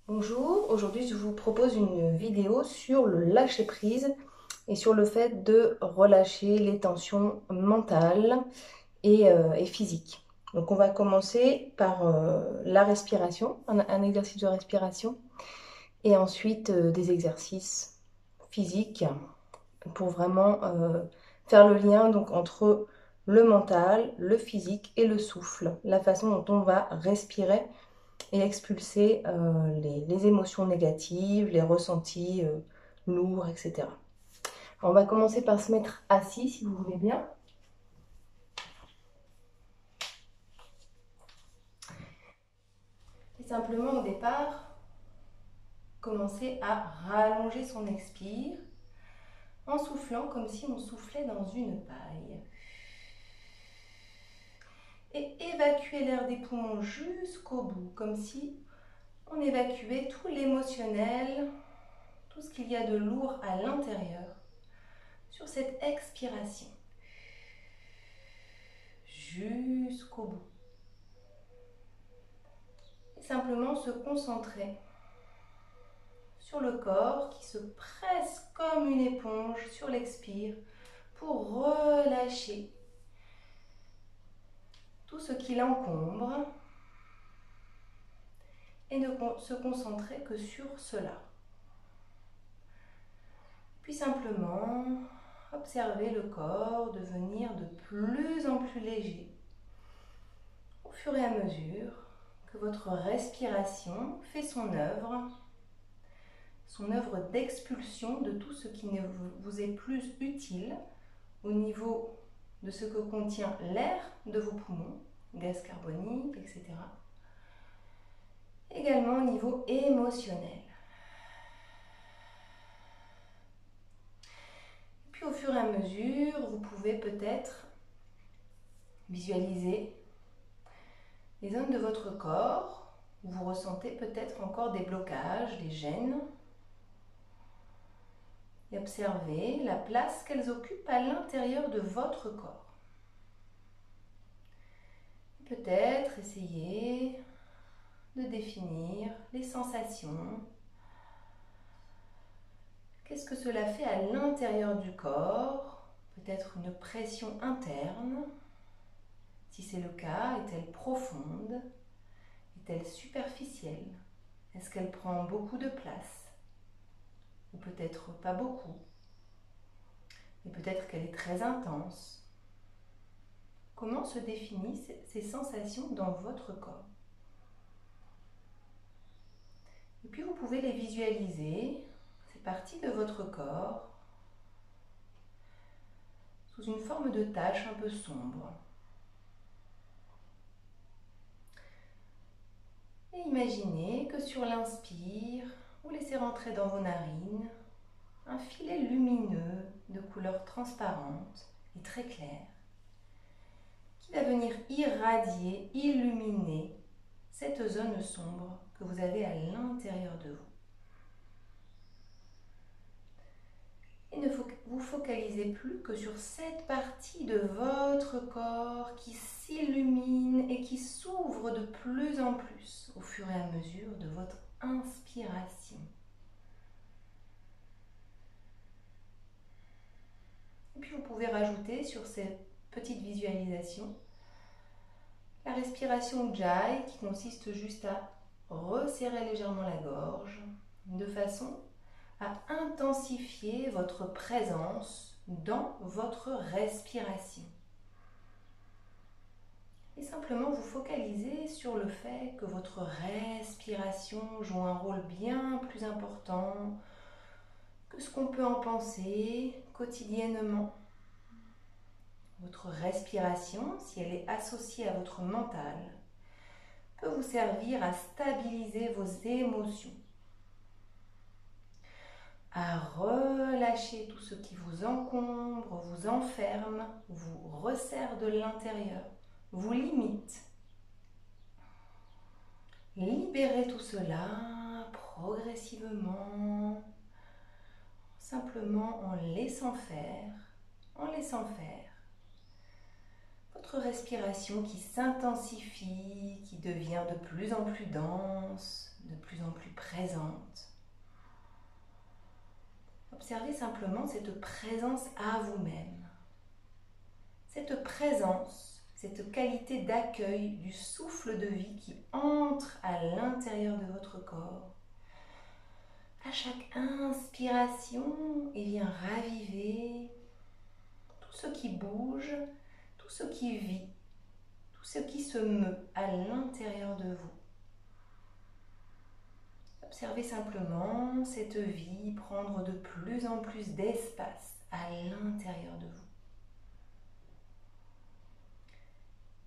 Bonjour, aujourd'hui je vous propose une vidéo sur le lâcher-prise et sur le fait de relâcher les tensions mentales et physiques. Donc on va commencer par la respiration, un exercice de respiration et ensuite des exercices physiques pour vraiment faire le lien donc, entre le mental, le physique et le souffle, la façon dont on va respirer et expulser les émotions négatives, les ressentis lourds, etc. Alors, on va commencer par se mettre assis, si vous voulez bien. Et simplement, au départ, commencer à rallonger son expire en soufflant comme si on soufflait dans une paille. Et évacuer l'air des poumons jusqu'au bout, comme si on évacuait tout l'émotionnel, tout ce qu'il y a de lourd à l'intérieur sur cette expiration. Jusqu'au bout. Et simplement se concentrer sur le corps qui se presse comme une éponge sur l'expire pour relâcher tout ce qui l'encombre et ne se concentrer que sur cela. Puis simplement observer le corps devenir de plus en plus léger au fur et à mesure que votre respiration fait son œuvre d'expulsion de tout ce qui ne vous est plus utile au niveau de ce que contient l'air de vos poumons, gaz carbonique, etc. Également au niveau émotionnel. Puis au fur et à mesure, vous pouvez peut-être visualiser les zones de votre corps où vous ressentez peut-être encore des blocages, des gênes, et observez la place qu'elles occupent à l'intérieur de votre corps. Peut-être essayer de définir les sensations. Qu'est-ce que cela fait à l'intérieur du corps? Peut-être une pression interne. Si c'est le cas, est-elle profonde? Est-elle superficielle? Est-ce qu'elle prend beaucoup de place? Ou peut-être pas beaucoup? Et peut-être qu'elle est très intense. Comment se définissent ces sensations dans votre corps? Et puis vous pouvez les visualiser, ces parties de votre corps, sous une forme de tache un peu sombre. Et imaginez que sur l'inspire, vous laissez rentrer dans vos narines un filet lumineux de couleur transparente et très claire qui va venir irradier, illuminer cette zone sombre que vous avez à l'intérieur de vous. Et ne vous focalisez plus que sur cette partie de votre corps qui s'illumine et qui s'ouvre de plus en plus au fur et à mesure de votre inspiration. Et puis vous pouvez rajouter sur ces petites visualisations la respiration Ujjayi qui consiste juste à resserrer légèrement la gorge de façon à intensifier votre présence dans votre respiration. Et simplement vous focaliser sur le fait que votre respiration joue un rôle bien plus important que ce qu'on peut en penser quotidiennement. Votre respiration, si elle est associée à votre mental, peut vous servir à stabiliser vos émotions, à relâcher tout ce qui vous encombre, vous enferme, vous resserre de l'intérieur, vous limite. Libérez tout cela progressivement, simplement en laissant faire, votre respiration qui s'intensifie, qui devient de plus en plus dense, de plus en plus présente. Observez simplement cette présence à vous-même. Cette présence, cette qualité d'accueil du souffle de vie qui entre à l'intérieur de votre corps. À chaque inspiration, et vient raviver tout ce qui bouge, tout ce qui vit, tout ce qui se meut à l'intérieur de vous. Observez simplement cette vie prendre de plus en plus d'espace à l'intérieur de vous.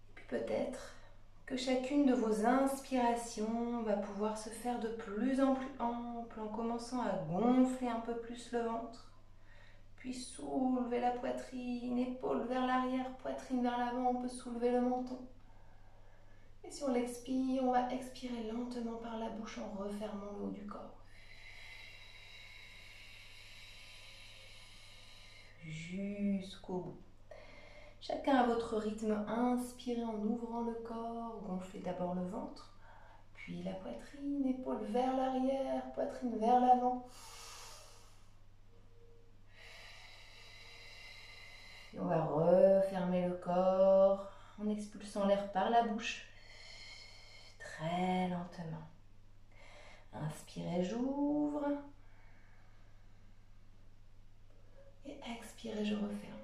Et puis peut-être que chacune de vos inspirations va pouvoir se faire de plus en plus ample en commençant à gonfler un peu plus le ventre. Puis soulever la poitrine, épaules vers l'arrière, poitrine vers l'avant, on peut soulever le menton. Et si on l'expire, on va expirer lentement par la bouche en refermant le haut du corps. Jusqu'au bout. Chacun à votre rythme, inspirez en ouvrant le corps, gonflez d'abord le ventre, puis la poitrine, épaules vers l'arrière, poitrine vers l'avant. Et on va refermer le corps en expulsant l'air par la bouche, très lentement. Inspirez, j'ouvre. Et expirez, je referme.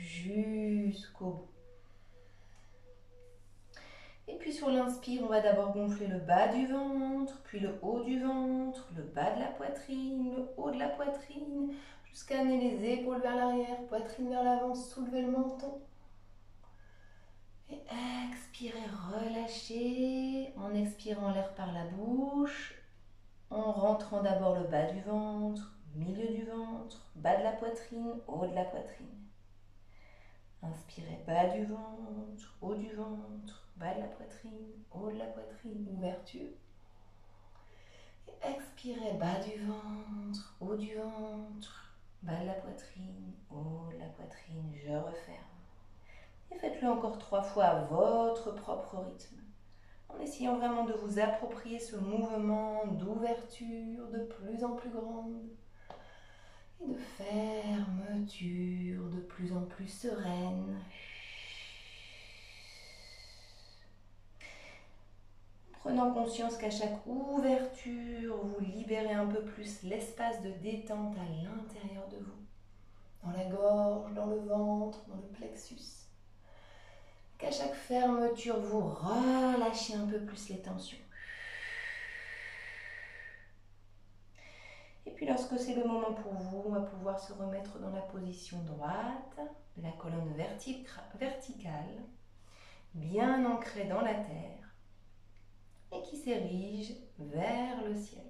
Jusqu'au bout. Et puis sur l'inspire, on va d'abord gonfler le bas du ventre, puis le haut du ventre, le bas de la poitrine, le haut de la poitrine, jusqu'à amener les épaules vers l'arrière, poitrine vers l'avant, soulever le menton. Et expirez, relâchez, en expirant l'air par la bouche, en rentrant d'abord le bas du ventre, milieu du ventre, bas de la poitrine, haut de la poitrine. Inspirez, bas du ventre, haut du ventre, bas de la poitrine, haut de la poitrine, ouverture. Et expirez, bas du ventre, haut du ventre, bas de la poitrine, haut de la poitrine, je referme. Et faites-le encore 3 fois à votre propre rythme, en essayant vraiment de vous approprier ce mouvement d'ouverture de plus en plus grande et de fermeture de plus en plus sereine. Prenant conscience qu'à chaque ouverture, vous libérez un peu plus l'espace de détente à l'intérieur de vous, dans la gorge, dans le ventre, dans le plexus. Qu'à chaque fermeture, vous relâchez un peu plus les tensions. Et puis lorsque c'est le moment pour vous, on va pouvoir se remettre dans la position droite de la colonne verticale, bien ancrée dans la terre et qui s'érige vers le ciel.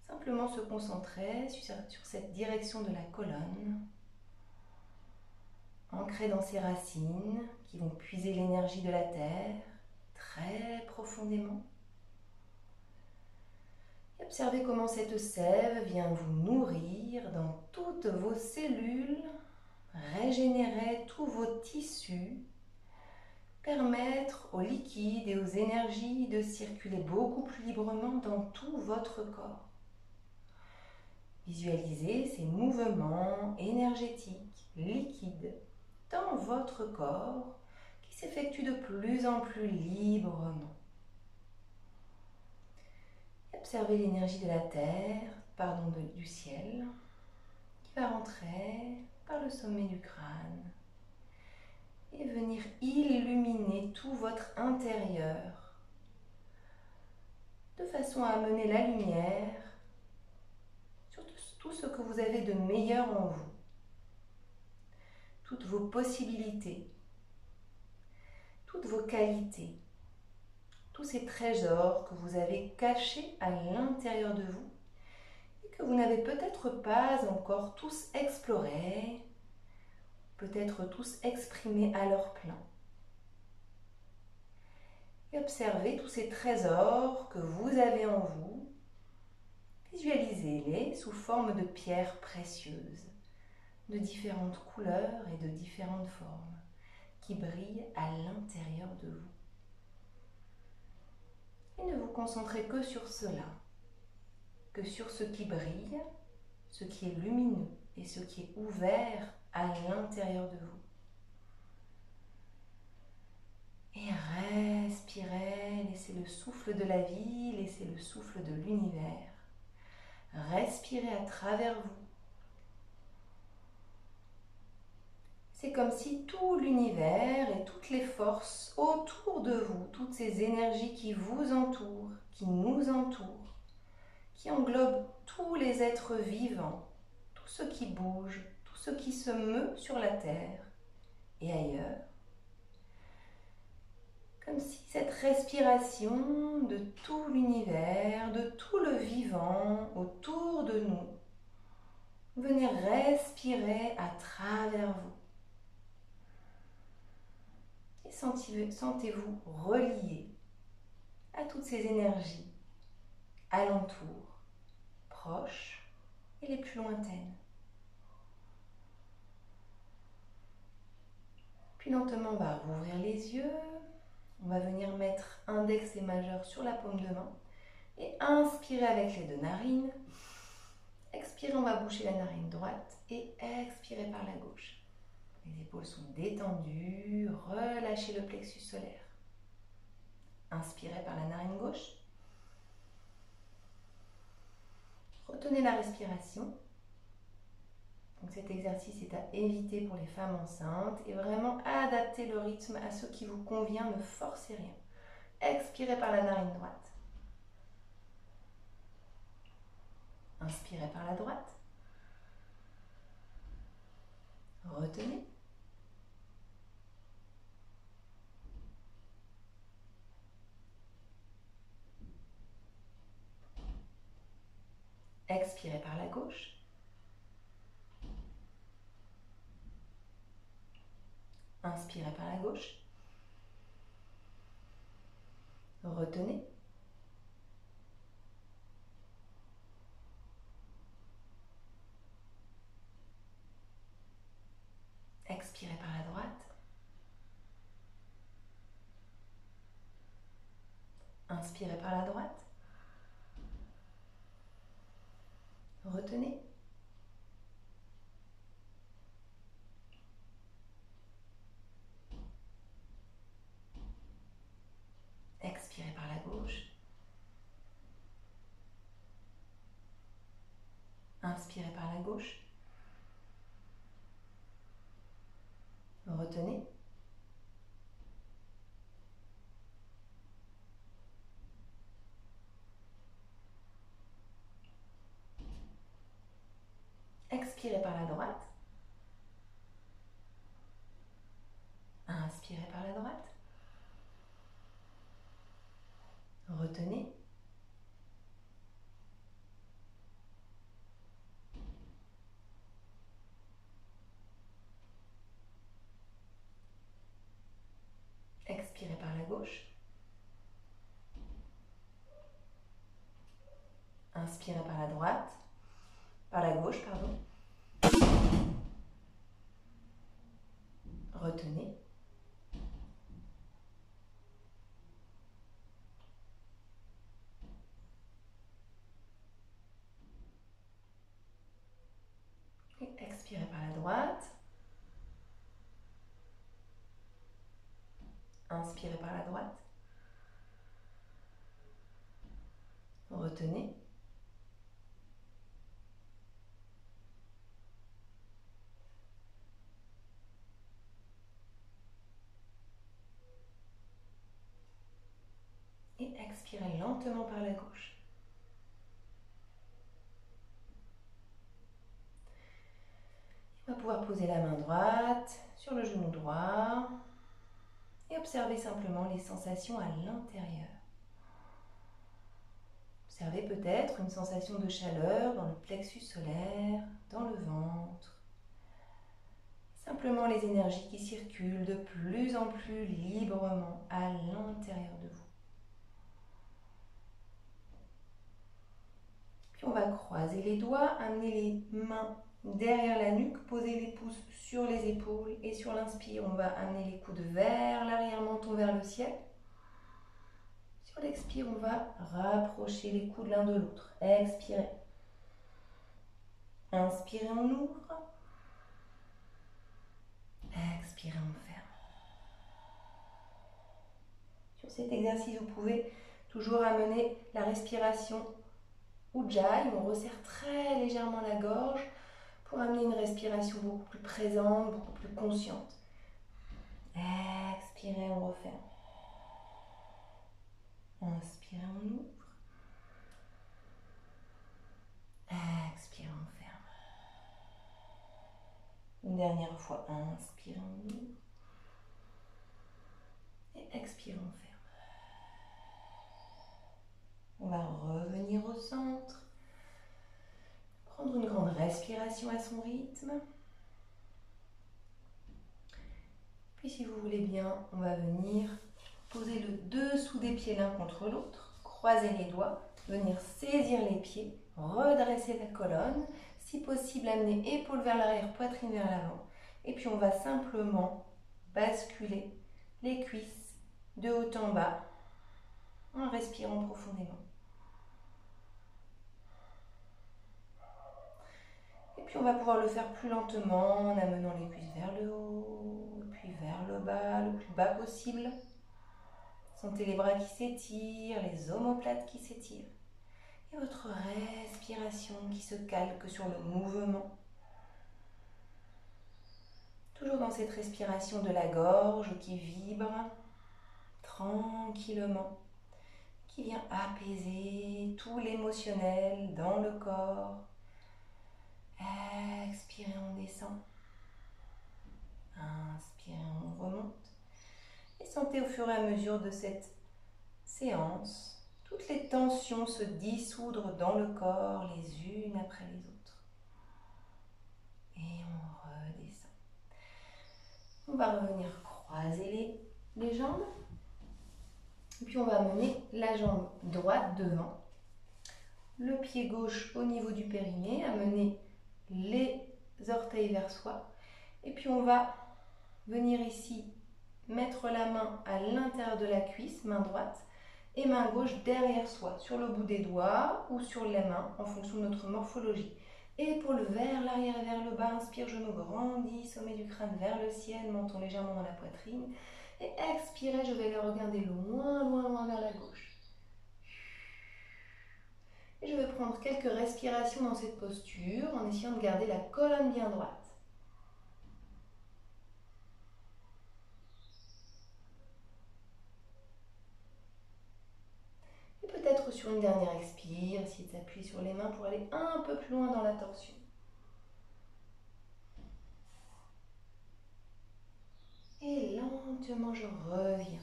Simplement se concentrer sur cette direction de la colonne, ancrée dans ses racines qui vont puiser l'énergie de la terre très profondément. Et observez comment cette sève vient vous nourrir dans toutes vos cellules, régénérer tous vos tissus, permettre aux liquides et aux énergies de circuler beaucoup plus librement dans tout votre corps. Visualisez ces mouvements énergétiques, liquides, dans votre corps qui s'effectuent de plus en plus librement. Observez l'énergie de la terre, du ciel, qui va rentrer par le sommet du crâne et venir illuminer tout votre intérieur de façon à amener la lumière sur tout ce que vous avez de meilleur en vous, toutes vos possibilités, toutes vos qualités, tous ces trésors que vous avez cachés à l'intérieur de vous et que vous n'avez peut-être pas encore tous explorés, peut-être tous exprimés à leur plein. Et observez tous ces trésors que vous avez en vous, visualisez-les sous forme de pierres précieuses, de différentes couleurs et de différentes formes, qui brillent à l'intérieur de vous. vous concentrer que sur cela, que sur ce qui brille, ce qui est lumineux et ce qui est ouvert à l'intérieur de vous. Et respirez, laissez le souffle de la vie, laissez le souffle de l'univers. Respirez à travers vous. C'est comme si tout l'univers et toutes les forces autour de vous, toutes ces énergies qui vous entourent, qui nous entourent, qui englobent tous les êtres vivants, tout ce qui bouge, tout ce qui se meut sur la terre et ailleurs. Comme si cette respiration de tout l'univers, de tout le vivant autour de nous, venait respirer à travers vous. Et sentez-vous relié à toutes ces énergies alentour, proches et les plus lointaines. Puis lentement, on va rouvrir les yeux. On va venir mettre index et majeur sur la paume de main et inspirer avec les deux narines. Expirez, on va boucher la narine droite et expirez par la gauche. Les épaules sont détendues, relâchez le plexus solaire. Inspirez par la narine gauche. Retenez la respiration. Donc cet exercice est à éviter pour les femmes enceintes et vraiment adapter le rythme à ce qui vous convient, ne forcez rien. Expirez par la narine droite. Inspirez par la droite. Retenez. Expirez par la gauche. Inspirez par la gauche. Retenez. Expirez par la droite. Inspirez par la droite. Retenez. Expirez par la gauche. Inspirez par la gauche. Retenez. Expirez par la droite. Inspirez par la droite. Retenez. Expirez par la gauche. Inspirez par la droite. Par la gauche, pardon. Retenez. Et expirez par la droite. Inspirez par la droite. Retenez. Et expirez lentement par la gauche. On va pouvoir poser la main droite sur le genou droit et observer simplement les sensations à l'intérieur. Observez peut-être une sensation de chaleur dans le plexus solaire, dans le ventre. Simplement les énergies qui circulent de plus en plus librement à l'intérieur de vous. Puis on va croiser les doigts, amener les mains derrière la nuque, poser les pouces sur les épaules et sur l'inspire, on va amener les coudes vers l'arrière-menton, vers le ciel. Sur l'expire, on va rapprocher les coudes l'un de l'autre. Expirez. Inspirez, on ouvre. Expirez, on ferme. Sur cet exercice, vous pouvez toujours amener la respiration Ujjayi. On resserre très légèrement la gorge pour amener une respiration beaucoup plus présente, beaucoup plus consciente. Expirez, on referme. Inspirez, on ouvre. Expirez, on ferme. Une dernière fois, inspirez, on ouvre. Et expirez, on ferme. On va revenir au centre. Prendre une grande respiration à son rythme. Puis si vous voulez bien, on va venir poser le dessous des pieds l'un contre l'autre. Croiser les doigts. Venir saisir les pieds. Redresser la colonne. Si possible, amener épaules vers l'arrière, poitrine vers l'avant. Et puis on va simplement basculer les cuisses de haut en bas en respirant profondément. Et puis on va pouvoir le faire plus lentement en amenant les cuisses vers le haut, puis vers le bas, le plus bas possible. Sentez les bras qui s'étirent, les omoplates qui s'étirent. Et votre respiration qui se calque sur le mouvement. Toujours dans cette respiration de la gorge qui vibre tranquillement, qui vient apaiser tout l'émotionnel dans le corps. Expirez, on descend. Inspirez, on remonte. Et sentez au fur et à mesure de cette séance toutes les tensions se dissoudre dans le corps les unes après les autres. Et on redescend. On va revenir croiser les jambes. Et puis on va amener la jambe droite devant. Le pied gauche au niveau du périnée. Amener les orteils vers soi. Et puis on va venir ici mettre la main à l'intérieur de la cuisse, main droite, et main gauche derrière soi, sur le bout des doigts ou sur les mains, en fonction de notre morphologie. Épaules vers l'arrière et vers le bas, inspire, genoux grandis, sommet du crâne vers le ciel, menton légèrement dans la poitrine. Et expirez, je vais les regarder loin, loin, loin vers la gauche. Et je vais prendre quelques respirations dans cette posture, en essayant de garder la colonne bien droite. Peut-être sur une dernière expire, essayer de s'appuyer sur les mains pour aller un peu plus loin dans la torsion. Et lentement, je reviens.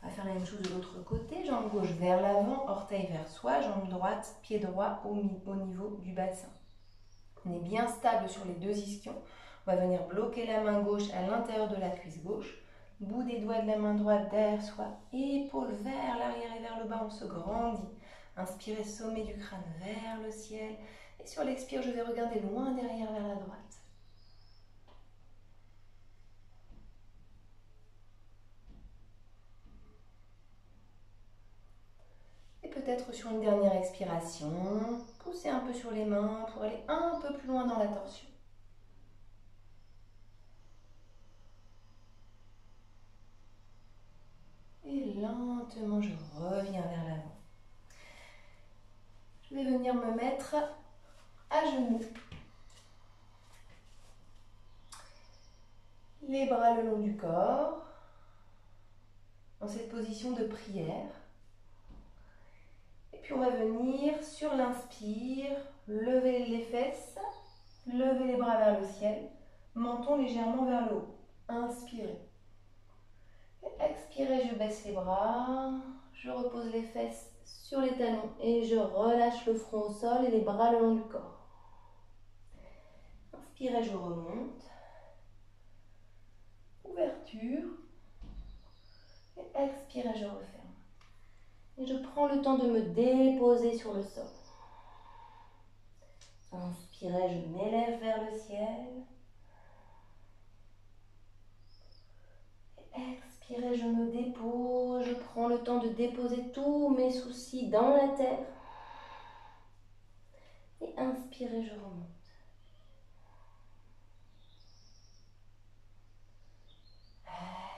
On va faire la même chose de l'autre côté. Jambe gauche vers l'avant, orteil vers soi, jambe droite, pied droit au niveau du bassin. On est bien stable sur les deux ischions. On va venir bloquer la main gauche à l'intérieur de la cuisse gauche. Bout des doigts de la main droite derrière soi, épaules vers l'arrière et vers le bas, on se grandit. Inspirez, sommet du crâne vers le ciel. Et sur l'expire, je vais regarder loin derrière vers la droite. Et peut-être sur une dernière expiration, poussez un peu sur les mains pour aller un peu plus loin dans la torsion. Et lentement, je reviens vers l'avant. Je vais venir me mettre à genoux. Les bras le long du corps. Dans cette position de prière. Et puis on va venir sur l'inspire, lever les fesses, lever les bras vers le ciel, menton légèrement vers le haut. Inspirez. Et expirez, je baisse les bras, je repose les fesses sur les talons et je relâche le front au sol et les bras le long du corps. Inspirez, je remonte. Ouverture. Et expirez, je referme. Et je prends le temps de me déposer sur le sol. Inspirez, je m'élève vers le ciel. Et expirez, je me dépose, je prends prends le temps de déposer tous mes soucis dans la terre. Et inspirez, je remonte.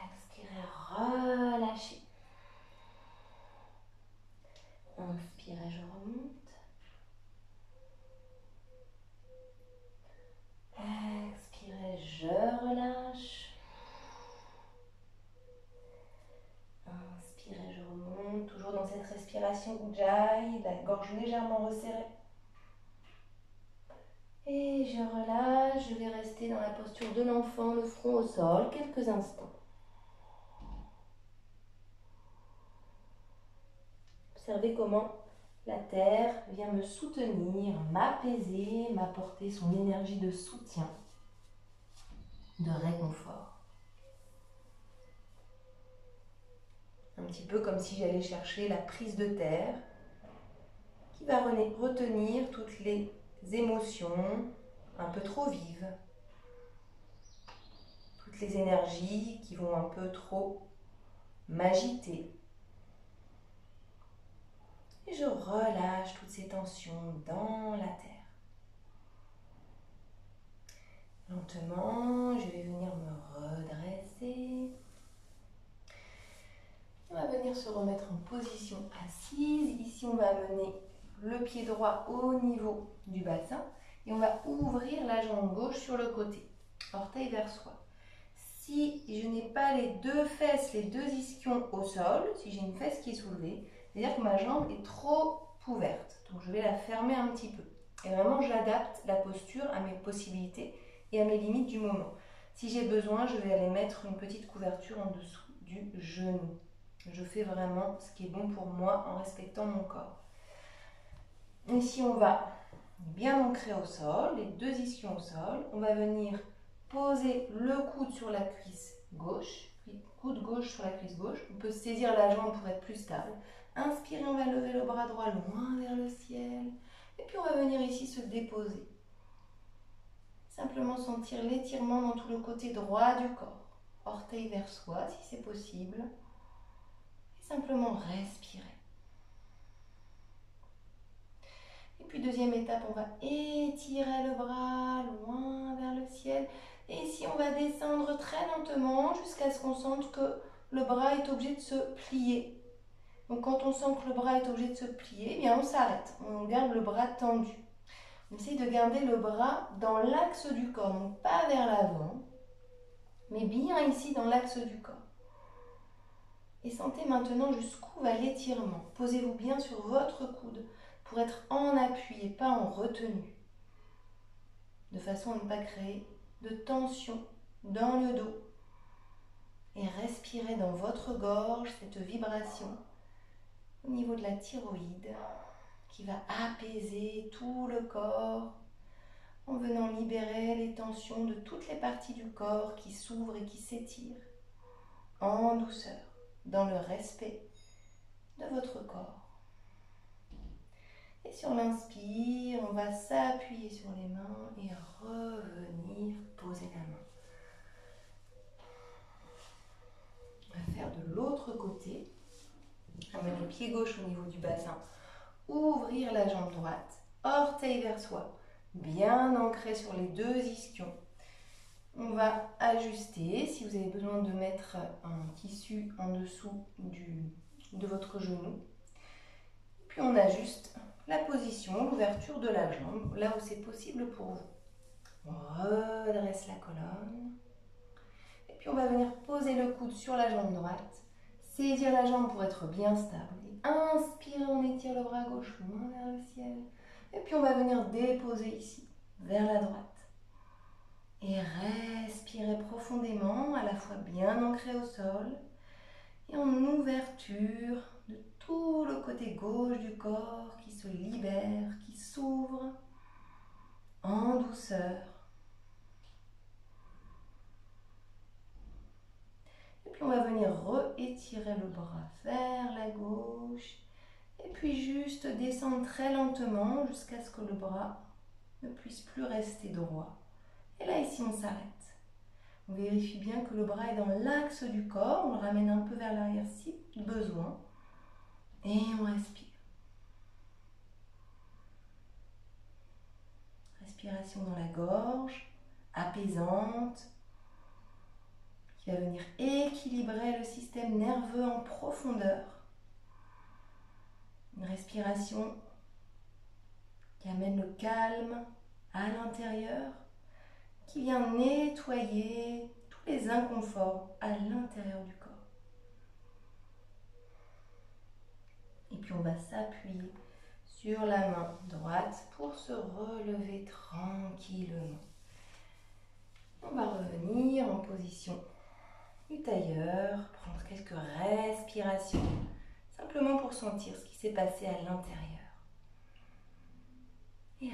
Expirez, relâchez. Inspirez, je remonte. Expirez, je relâche. Inspirez, je remonte. Toujours dans cette respiration Ujjayi, la gorge légèrement resserrée. Et je relâche, je vais rester dans la posture de l'enfant, le front au sol, quelques instants. Observez comment la terre vient me soutenir, m'apaiser, m'apporter son énergie de soutien, de réconfort. Un petit peu comme si j'allais chercher la prise de terre qui va retenir toutes les émotions un peu trop vives, toutes les énergies qui vont un peu trop m'agiter. Et je relâche toutes ces tensions dans la terre. Lentement, je vais venir me redresser. On va venir se remettre en position assise. Ici, on va amener le pied droit au niveau du bassin et on va ouvrir la jambe gauche sur le côté, orteil vers soi. Si je n'ai pas les deux fesses, les deux ischions au sol, si j'ai une fesse qui est soulevée, c'est-à-dire que ma jambe est trop ouverte. Donc je vais la fermer un petit peu. Et vraiment, j'adapte la posture à mes possibilités et à mes limites du moment. Si j'ai besoin, je vais aller mettre une petite couverture en dessous du genou. Je fais vraiment ce qui est bon pour moi en respectant mon corps. Ici, on va bien ancrer au sol, les deux ischions au sol. On va venir poser le coude sur la cuisse gauche, puis coude gauche sur la cuisse gauche. On peut saisir la jambe pour être plus stable. Inspirez, on va lever le bras droit loin vers le ciel. Et puis on va venir ici se déposer. Simplement sentir l'étirement dans tout le côté droit du corps. Orteil vers soi si c'est possible. Et simplement respirer. Et puis deuxième étape, on va étirer le bras loin vers le ciel. Et ici, on va descendre très lentement jusqu'à ce qu'on sente que le bras est obligé de se plier. Donc quand on sent que le bras est obligé de se plier, eh bien on s'arrête. On garde le bras tendu. On essaye de garder le bras dans l'axe du corps, donc pas vers l'avant, mais bien ici dans l'axe du corps. Et sentez maintenant jusqu'où va l'étirement. Posez-vous bien sur votre coude pour être en appui et pas en retenue, de façon à ne pas créer de tension dans le dos. Et respirez dans votre gorge cette vibration au niveau de la thyroïde qui va apaiser tout le corps en venant libérer les tensions de toutes les parties du corps qui s'ouvrent et qui s'étirent en douceur, dans le respect de votre corps. Et sur l'inspire, on va s'appuyer sur les mains et revenir poser la main. On va faire de l'autre côté. Amener pied gauche au niveau du bassin. Ouvrir la jambe droite. Orteil vers soi. Bien ancré sur les deux ischions. On va ajuster. Si vous avez besoin de mettre un tissu en dessous de votre genou. Puis on ajuste la position, l'ouverture de la jambe, là où c'est possible pour vous. On redresse la colonne. Et puis on va venir poser le coude sur la jambe droite. Saisir la jambe pour être bien stable. Et inspirez, on étire le bras gauche loin vers le ciel. Et puis on va venir déposer ici, vers la droite. Et respirez profondément, à la fois bien ancré au sol. Et en ouverture de tout le côté gauche du corps qui se libère, qui s'ouvre en douceur. Et puis on va venir réétirer le bras vers la gauche. Et puis juste descendre très lentement jusqu'à ce que le bras ne puisse plus rester droit. Et là ici on s'arrête. On vérifie bien que le bras est dans l'axe du corps. On le ramène un peu vers l'arrière si besoin. Et on respire. Respiration dans la gorge, apaisante, qui va venir équilibrer le système nerveux en profondeur. Une respiration qui amène le calme à l'intérieur, qui vient nettoyer tous les inconforts à l'intérieur du corps. Et puis on va s'appuyer sur la main droite pour se relever tranquillement. On va revenir en position du tailleur, prendre quelques respirations, simplement pour sentir ce qui s'est passé à l'intérieur. Et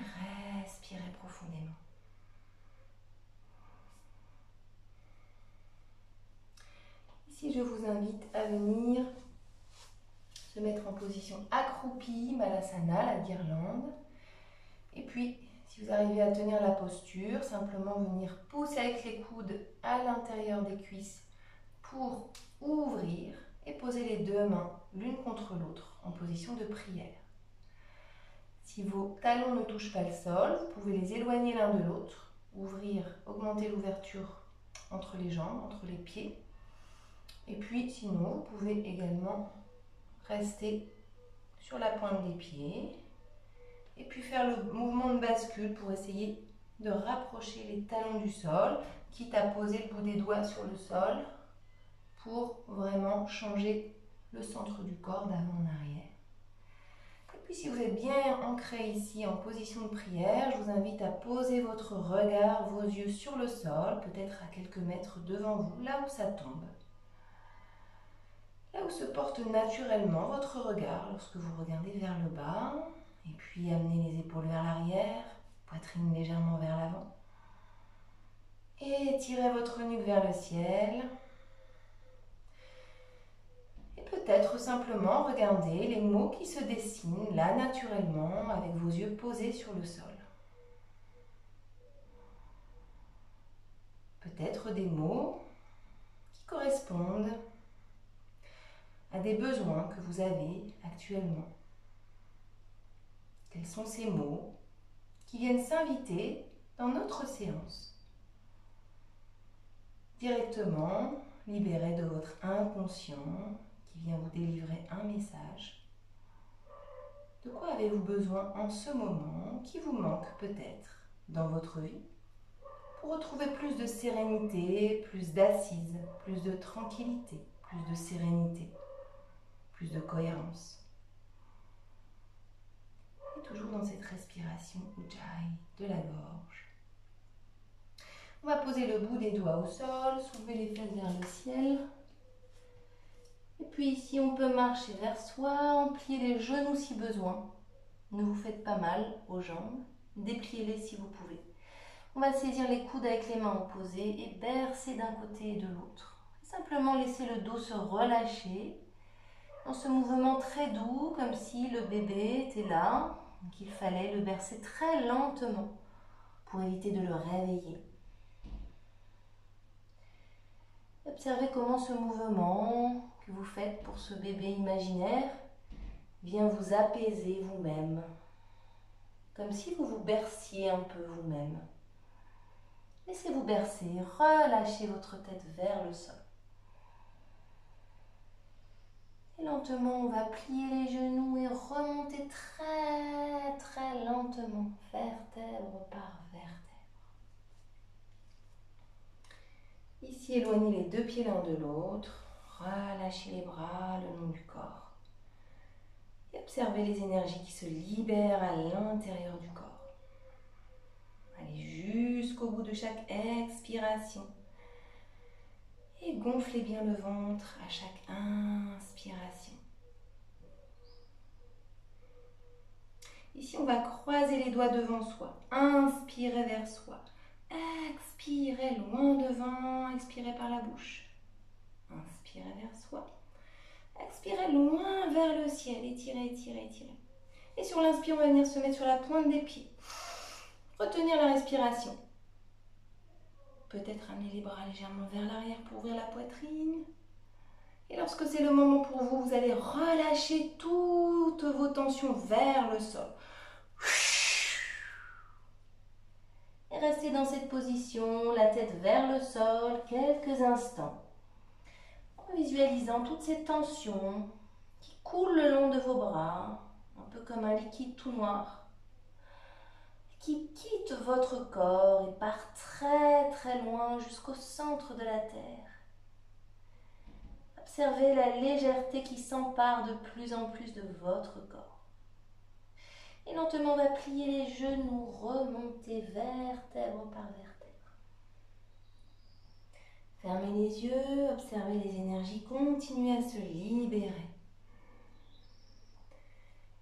respirez profondément. Ici, je vous invite à venir se mettre en position accroupie, Malasana, la guirlande. Et puis, si vous arrivez à tenir la posture, simplement venir pousser avec les coudes à l'intérieur des cuisses pour ouvrir et poser les deux mains l'une contre l'autre en position de prière. Si vos talons ne touchent pas le sol, vous pouvez les éloigner l'un de l'autre, ouvrir, augmenter l'ouverture entre les jambes, entre les pieds. Et puis sinon, vous pouvez également rester sur la pointe des pieds et puis faire le mouvement de bascule pour essayer de rapprocher les talons du sol, quitte à poser le bout des doigts sur le sol pour vraiment changer le centre du corps d'avant en arrière. Et puis si vous êtes bien ancré ici en position de prière, je vous invite à poser votre regard, vos yeux sur le sol, peut-être à quelques mètres devant vous, là où ça tombe. Là où se porte naturellement votre regard lorsque vous regardez vers le bas, et puis amenez les épaules vers l'arrière, poitrine légèrement vers l'avant. Et tirez votre nuque vers le ciel. Et peut-être simplement regarder les mots qui se dessinent là naturellement avec vos yeux posés sur le sol. Peut-être des mots qui correspondent à des besoins que vous avez actuellement. Quels sont ces mots qui viennent s'inviter dans notre séance? Directement libérés de votre inconscient qui vient vous délivrer un message. De quoi avez-vous besoin en ce moment qui vous manque peut-être dans votre vie pour retrouver plus de sérénité, plus d'assise, plus de tranquillité, plus de sérénité, plus de cohérence. Et toujours dans cette respiration Ujjayi de la gorge. On va poser le bout des doigts au sol, soulever les fesses vers le ciel. Et puis ici, on peut marcher vers soi, emplier les genoux si besoin. Ne vous faites pas mal aux jambes, dépliez-les si vous pouvez. On va saisir les coudes avec les mains opposées et bercer d'un côté et de l'autre. Simplement laisser le dos se relâcher dans ce mouvement très doux, comme si le bébé était là, qu'il fallait le bercer très lentement pour éviter de le réveiller. Observez comment ce mouvement que vous faites pour ce bébé imaginaire vient vous apaiser vous-même, comme si vous vous berciez un peu vous-même. Laissez-vous bercer, relâchez votre tête vers le sol. Et lentement, on va plier les genoux et remonter très très lentement, vertèbre par vertèbre. Ici, éloignez les deux pieds l'un de l'autre, relâchez les bras le long du corps. Et observez les énergies qui se libèrent à l'intérieur du corps. Allez jusqu'au bout de chaque expiration. Et gonflez bien le ventre à chaque inspiration. Ici, on va croiser les doigts devant soi. Inspirez vers soi. Expirez loin devant. Expirez par la bouche. Inspirez vers soi. Expirez loin vers le ciel. Étirez, étirez, étirez. Et sur l'inspire, on va venir se mettre sur la pointe des pieds. Retenir la respiration. Peut-être amener les bras légèrement vers l'arrière pour ouvrir la poitrine. Et lorsque c'est le moment pour vous, vous allez relâcher toutes vos tensions vers le sol. Et restez dans cette position, la tête vers le sol, quelques instants. En visualisant toutes ces tensions qui coulent le long de vos bras, un peu comme un liquide tout noir, qui quitte votre corps et part très très loin jusqu'au centre de la terre. Observez la légèreté qui s'empare de plus en plus de votre corps. Et lentement, on va plier les genoux, remonter vertèbre par vertèbre. Fermez les yeux, observez les énergies, continuez à se libérer.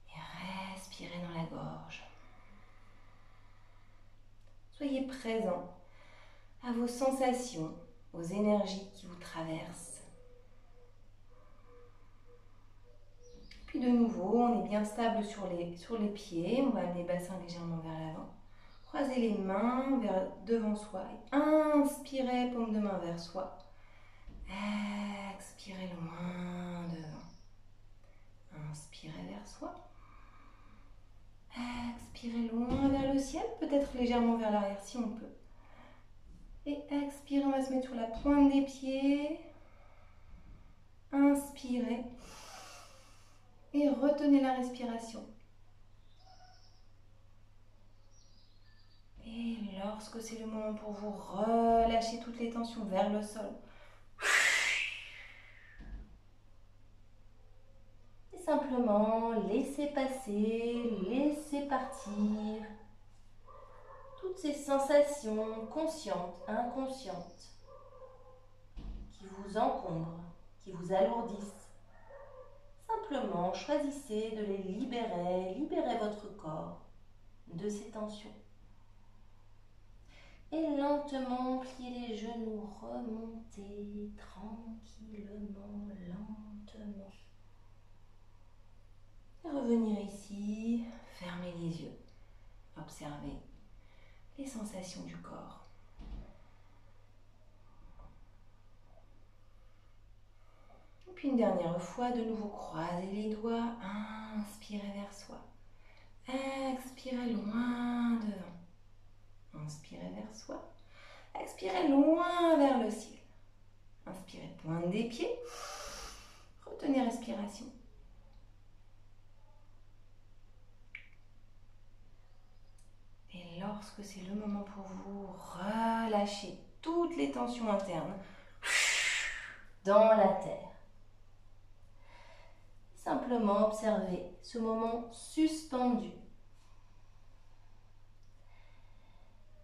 Et respirez dans la gorge. Soyez présent à vos sensations, aux énergies qui vous traversent. Puis de nouveau, on est bien stable sur les pieds. On va amener le bassin légèrement vers l'avant. Croisez les mains devant soi. Et inspirez, paume de main vers soi. Expirez loin devant. Inspirez vers soi. Expirez loin vers le ciel, peut-être légèrement vers l'arrière si on peut. Et expirez, on va se mettre sur la pointe des pieds. Inspirez. Et retenez la respiration. Et lorsque c'est le moment pour vous, relâchez toutes les tensions vers le sol. Et simplement, laissez passer, laissez partir toutes ces sensations conscientes, inconscientes, qui vous encombrent, qui vous alourdissent. Simplement, choisissez de les libérer, libérez votre corps de ces tensions. Et lentement, pliez les genoux, remontez tranquillement, lentement. Et revenir ici, fermez les yeux, observez les sensations du corps. Et puis une dernière fois, de nouveau croisez les doigts, inspirez vers soi, expirez loin devant, inspirez vers soi, expirez loin vers le ciel, inspirez pointe des pieds, retenez respiration. Et lorsque c'est le moment pour vous, relâchez toutes les tensions internes dans la terre. Simplement observez ce moment suspendu.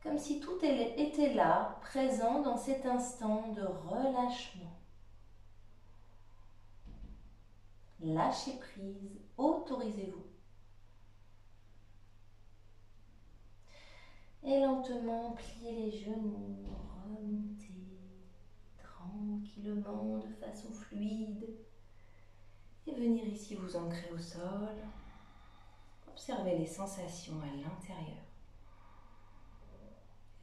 Comme si tout était là, présent dans cet instant de relâchement. Lâchez prise, autorisez-vous. Et lentement, pliez les genoux, remontez tranquillement de façon fluide. Et venir ici vous ancrer au sol. Observez les sensations à l'intérieur.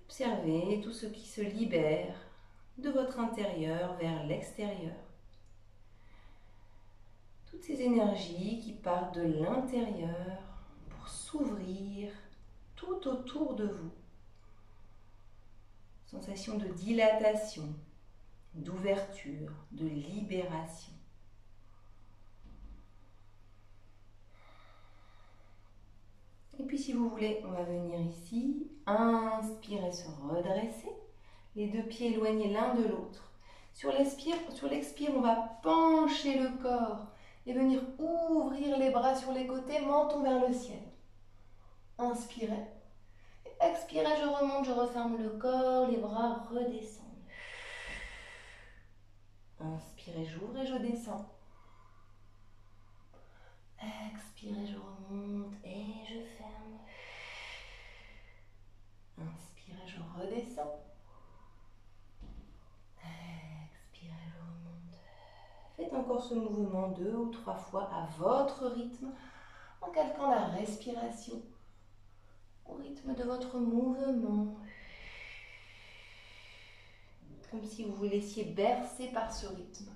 Observez tout ce qui se libère de votre intérieur vers l'extérieur. Toutes ces énergies qui partent de l'intérieur pour s'ouvrir tout autour de vous. Sensation de dilatation, d'ouverture, de libération. Et puis si vous voulez, on va venir ici, inspirer, se redresser, les deux pieds éloignés l'un de l'autre. Sur l'expire, on va pencher le corps et venir ouvrir les bras sur les côtés, menton vers le ciel. Inspirez. Expirez, je remonte, je referme le corps, les bras redescendent. Inspirez, j'ouvre et je descends. Expirez, je remonte et je ferme. Inspirez, je redescends. Expirez, je remonte. Faites encore ce mouvement 2 ou 3 fois à votre rythme, en calquant la respiration au rythme de votre mouvement. comme si vous vous laissiez bercer par ce rythme.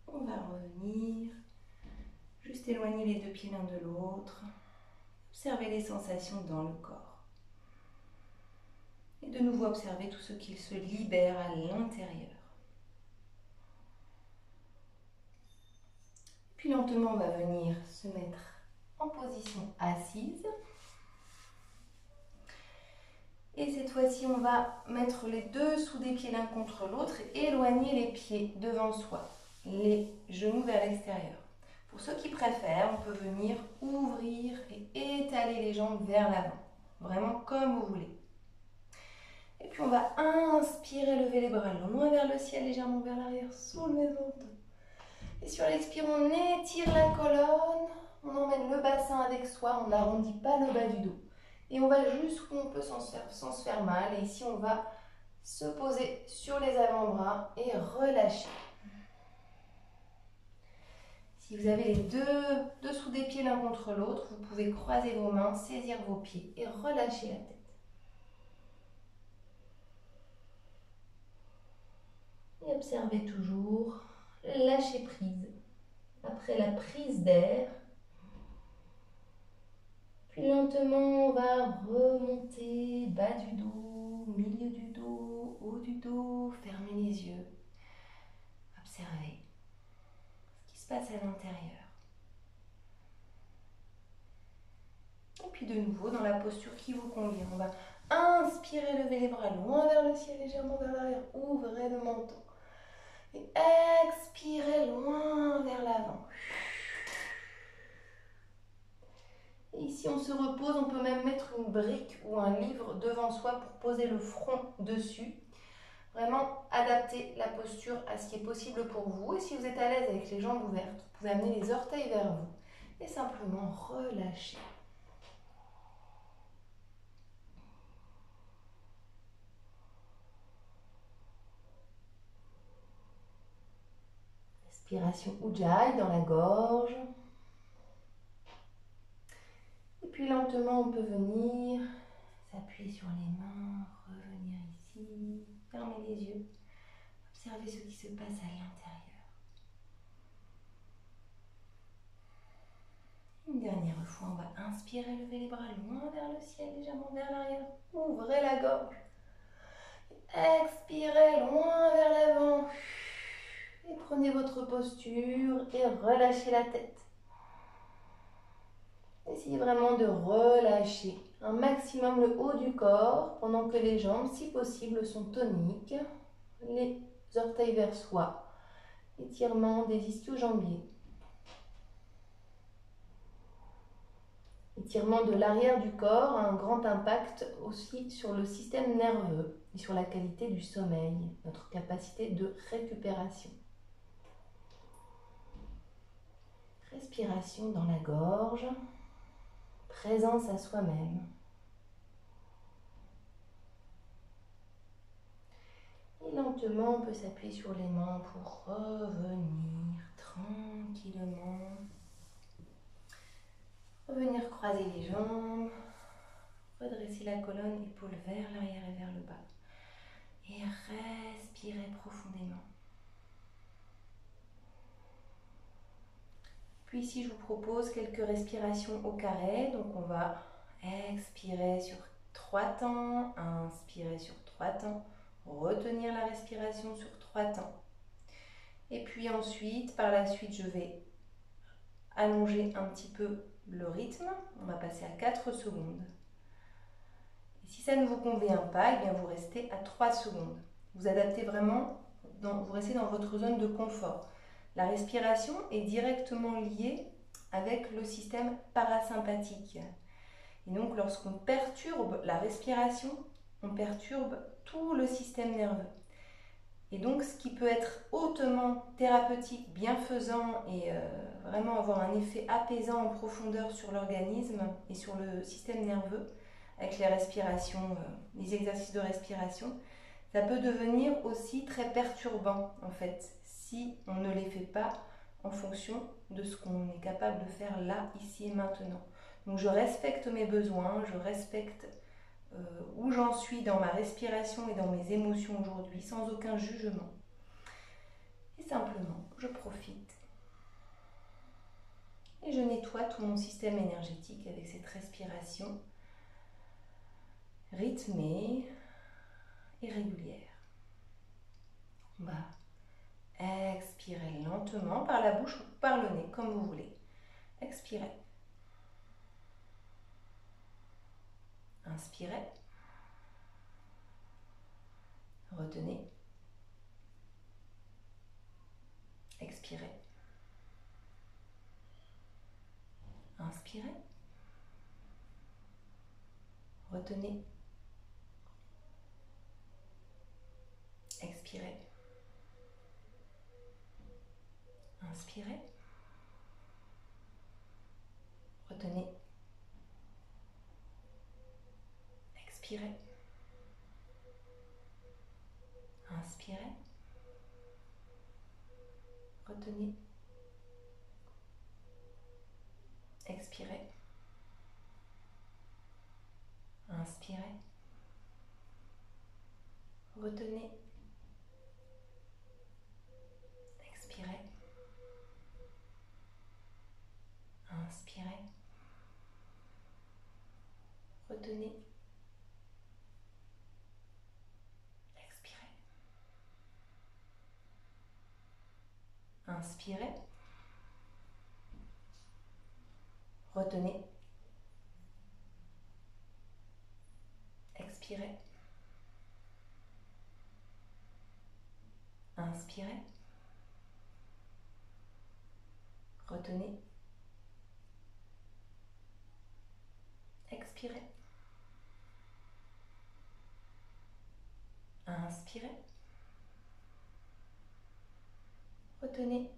On va revenir, juste éloigner les deux pieds l'un de l'autre. Observez les sensations dans le corps. Et de nouveau observer tout ce qui se libère à l'intérieur. Puis lentement, on va venir se mettre en position assise. Et cette fois-ci, on va mettre les dessous des pieds l'un contre l'autre et éloigner les pieds devant soi, les genoux vers l'extérieur. Pour ceux qui préfèrent, on peut venir ouvrir et étaler les jambes vers l'avant, vraiment comme vous voulez. Et puis on va inspirer, lever les bras loin vers le ciel, légèrement vers l'arrière, soulever le menton. Et sur l'expire, on étire la colonne, on emmène le bassin avec soi, on n'arrondit pas le bas du dos. Et on va jusqu'où on peut sans se faire mal. Et ici, on va se poser sur les avant-bras et relâcher. Si vous avez les deux dessous des pieds l'un contre l'autre, vous pouvez croiser vos mains, saisir vos pieds et relâcher la tête. Et observez toujours, lâcher prise. Après la prise d'air, puis lentement, on va remonter, bas du dos, milieu du dos, haut du dos, fermez les yeux. Observez ce qui se passe à l'intérieur. Et puis de nouveau, dans la posture qui vous convient, on va inspirer, lever les bras loin vers le ciel, légèrement vers l'arrière, ouvrez le menton. Et expirez loin vers l'avant. Et ici, on se repose, on peut même mettre une brique ou un livre devant soi pour poser le front dessus. Vraiment adapter la posture à ce qui est possible pour vous. Et si vous êtes à l'aise avec les jambes ouvertes, vous pouvez amener les orteils vers vous et simplement relâcher. Respiration Ujjayi dans la gorge. Et puis lentement, on peut venir s'appuyer sur les mains, revenir ici, fermer les yeux, observer ce qui se passe à l'intérieur. Une dernière fois, on va inspirer, lever les bras loin vers le ciel, légèrement vers l'arrière, ouvrez la gorge. Expirez loin vers l'avant. Et prenez votre posture et relâchez la tête. Essayez vraiment de relâcher un maximum le haut du corps pendant que les jambes, si possible, sont toniques. Les orteils vers soi. Étirement des ischio-jambiers. Étirement de l'arrière du corps a un grand impact aussi sur le système nerveux et sur la qualité du sommeil, notre capacité de récupération. Respiration dans la gorge, présence à soi-même. Et lentement, on peut s'appuyer sur les mains pour revenir tranquillement. Revenir croiser les jambes, redresser la colonne, épaules vers l'arrière et vers le bas. Et respirez profondément. Puis ici, je vous propose quelques respirations au carré. Donc on va expirer sur 3 temps, inspirer sur 3 temps, retenir la respiration sur 3 temps. Et puis ensuite, par la suite, je vais allonger un petit peu le rythme. On va passer à 4 secondes. Et si ça ne vous convient pas, eh bien vous restez à 3 secondes. Vous adaptez vraiment, vous restez dans votre zone de confort. La respiration est directement liée avec le système parasympathique. Et donc, lorsqu'on perturbe la respiration, on perturbe tout le système nerveux. Et donc, ce qui peut être hautement thérapeutique, bienfaisant et vraiment avoir un effet apaisant en profondeur sur l'organisme et sur le système nerveux, avec les respirations, les exercices de respiration, ça peut devenir aussi très perturbant en fait, si on ne les fait pas en fonction de ce qu'on est capable de faire là, ici et maintenant. Donc je respecte mes besoins, je respecte où j'en suis dans ma respiration et dans mes émotions aujourd'hui, sans aucun jugement. Et simplement, je profite. Et je nettoie tout mon système énergétique avec cette respiration rythmée et régulière. On va expirer lentement par la bouche ou par le nez, comme vous voulez. Expirez. Inspirez. Retenez. Expirez. Inspirez. Retenez. Expirez. Inspirez. Retenez. Expirez. Inspirez. Retenez. Expirez. Inspirez. Retenez. Expirez. Inspirez. Retenez. Expirez. Inspirez. Retenez. Expirez. Inspirez. Retenez. Expirez. Inspirez. Retenez.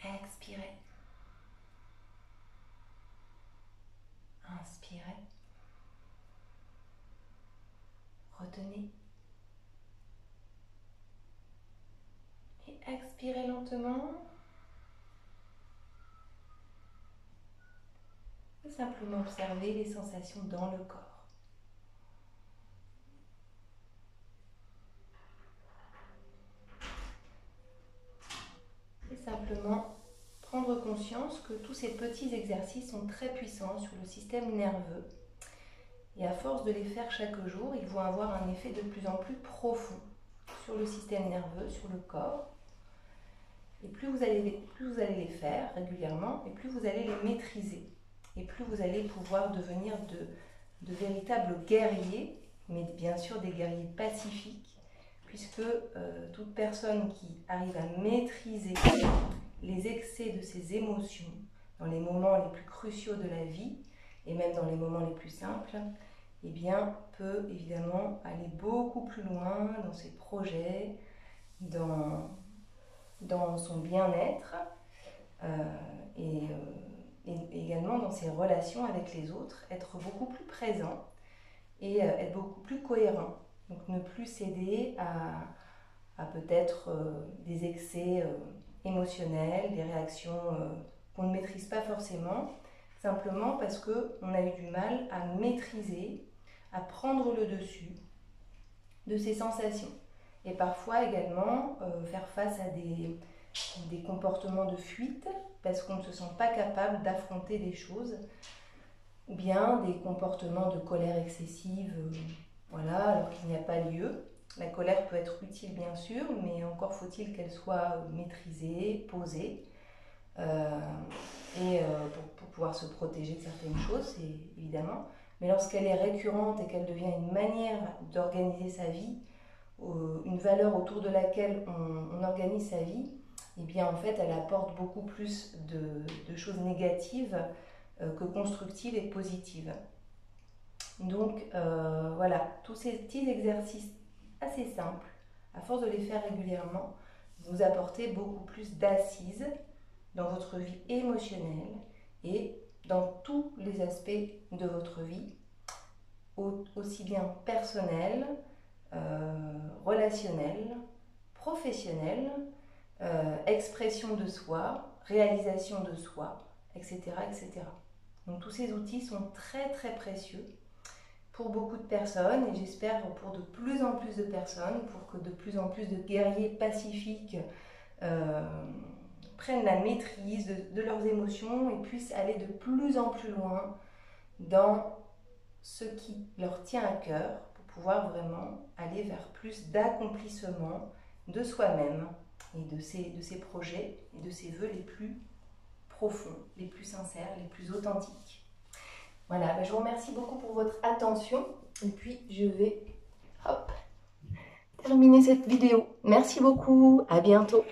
Expirez. Inspirez. Retenez. Et expirez lentement. Et simplement observer les sensations dans le corps. Et simplement prendre conscience que tous ces petits exercices sont très puissants sur le système nerveux. Et à force de les faire chaque jour, ils vont avoir un effet de plus en plus profond sur le système nerveux, sur le corps. Et plus vous allez les faire régulièrement, et plus vous allez les maîtriser. Et plus vous allez pouvoir devenir de véritables guerriers, mais bien sûr des guerriers pacifiques, puisque toute personne qui arrive à maîtriser les excès de ses émotions dans les moments les plus cruciaux de la vie, et même dans les moments les plus simples, eh bien, peut évidemment aller beaucoup plus loin dans ses projets, dans son bien-être et également dans ses relations avec les autres, être beaucoup plus présent et être beaucoup plus cohérent. Donc ne plus céder à peut-être des excès émotionnels, des réactions qu'on ne maîtrise pas forcément, simplement parce qu'on a eu du mal à maîtriser, à prendre le dessus de ces sensations. Et parfois également faire face à des comportements de fuite parce qu'on ne se sent pas capable d'affronter des choses, ou bien des comportements de colère excessive, voilà, alors qu'il n'y a pas lieu. La colère peut être utile bien sûr, mais encore faut-il qu'elle soit maîtrisée, posée, pour pouvoir se protéger de certaines choses, évidemment. Mais lorsqu'elle est récurrente et qu'elle devient une manière d'organiser sa vie, une valeur autour de laquelle on organise sa vie, eh bien en fait elle apporte beaucoup plus de choses négatives que constructives et positives. Donc voilà, tous ces petits exercices assez simples, à force de les faire régulièrement, vous apportez beaucoup plus d'assises dans votre vie émotionnelle et dans tous les aspects de votre vie, aussi bien personnel, relationnel, professionnel, expression de soi, réalisation de soi, etc., etc. Donc tous ces outils sont très très précieux pour beaucoup de personnes et j'espère pour de plus en plus de personnes, pour que de plus en plus de guerriers pacifiques prennent la maîtrise de leurs émotions et puissent aller de plus en plus loin dans ce qui leur tient à cœur pour pouvoir vraiment aller vers plus d'accomplissement de soi-même et de ses projets et de ses vœux les plus profonds, les plus sincères, les plus authentiques. Voilà, je vous remercie beaucoup pour votre attention et puis je vais terminer cette vidéo. Merci beaucoup, à bientôt.